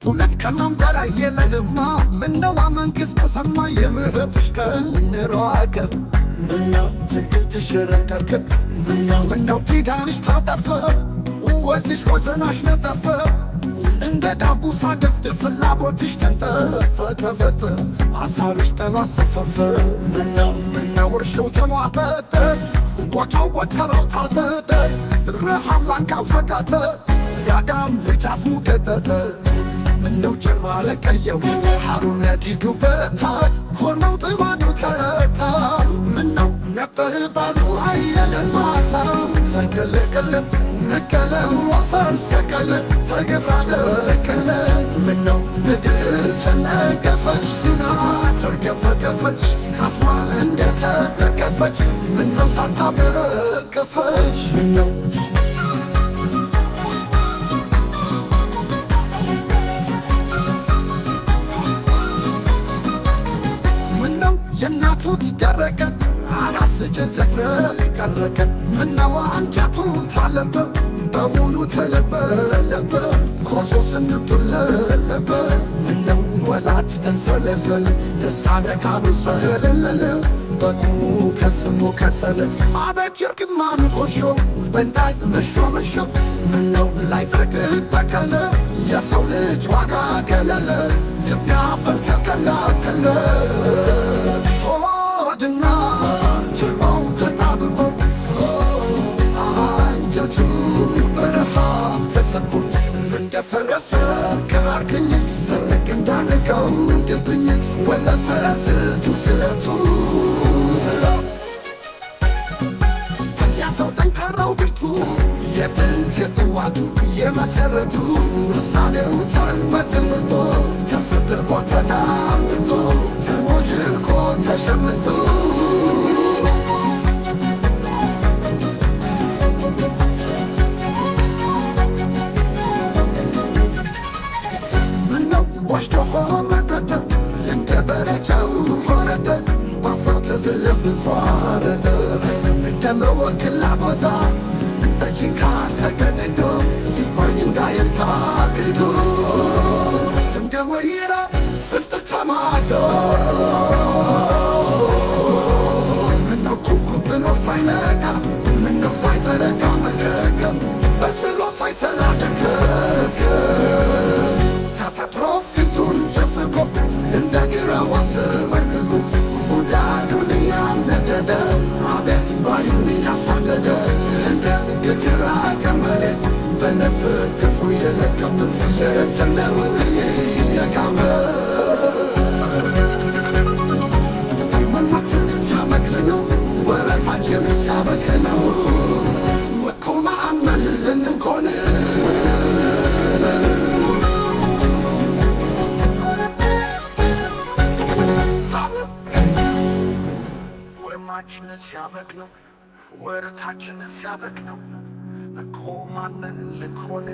ሁለት ቀናም በላይ የለንማ ምነው መንግሥት ከሰማ የምህረትሽ ቀን እንሯቀብ ምነው ትግልትሽ ረቀቅብ ምነው ኪዳንሽ ታጠፈ ወዝሽ ወዘናሽ ነጠፈ እንደ ዳጉሳ ድፍድፍ ፍላጎትሽ ተንጠፈ ተፈተ ሐሳብሽ ተባሰፈፈ ምነው እርሾው ተሟጠጠ ቦታው ቦተራው ታጠጠ ረሃብ ላንቃው ፈቃጠ ያጋም ልጅ አስሙ ገጠጠ ምነው ጀርባ ለቀየው ሐሩር ነዲዱ በረታ ሆነው ጥማዱ ተረታ ምነው ነበር ባሉ አየለን ማሳ ተገለቀለ ነቀለ ወፈር ሰቀለ ተገፍራ ደረቀለ ምነው ምድር ተነገፈች ዝና ተርገፈገፈች ካስማ እንደተለቀፈች ምነው ሳታበረገፈች ምነው የእናቱ ትደረቀ አራስ ልጅ ተስረቀረቀ ምነው አንጀቱ ታለበ በሙሉ ተለበለበ ኮሶ ስንቱለለበ ምነው ወላት ተንሰለሰለ ልሳነ ካሉ ሰለለለ በቁሙ ከስሙ ከሰለ አቤት የርግማኑ ቆሾ በንታይ መሾ ምነው ላይ ተቀበቀለ የሰው ልጅ ዋጋ ገለለ ኢትዮጵያ አፈር ተቀላቀለ ሆድና ጀርባው ተጣብቆ አንጀቱ በረሃብ ተሰቦ እንደፈረሰ ከራር ቅኝት ሰረቅ እንዳነቀው ድብኝት ወለሰ ስቱ ስለቱ ያሰው ጠንካራው ብርቱ የጥንት የጥዋቱ የመሰረቱ ውሳኔው ተመትምቶ ተፈትርቆ ተዳምቶ ተሞዥርቆ ተሸምቶ ምነው ወሽቶ ሆመጠጠ እንደ በረቻው ሆነተ ባፍሮ ተዝለፍልፎ አረተ እንደ መወክላ ቦዛ በችንካር ተገድዶ ይባኝ እንዳይል ታግዶ እንደ ወይራ ፍልጥ ተማዶ ምነው ኩኩብ ብሎ ሳይነጋ ምነው ሳይተረጋ መከከም በስሎ ሳይሰላ ደከከ ተፈጥሮ ፊቱን ጨፍቆ እንደ ግራዋ ስመርግጎ ሁላዱን እያነደደ አቤት ባዩን እያሳደደ እንደ ግግራ ገመሌ በነፍር ክፉ የለቀም የረጀነው የጋመ መማችንን ሲያመክንነው ወረታችንን ሲያበክነው ወኮ ማመልልን እንኮን ወማችንን ሲያበክነው ወረታችንን ሲያበክነው እኮ ማንን ልኮን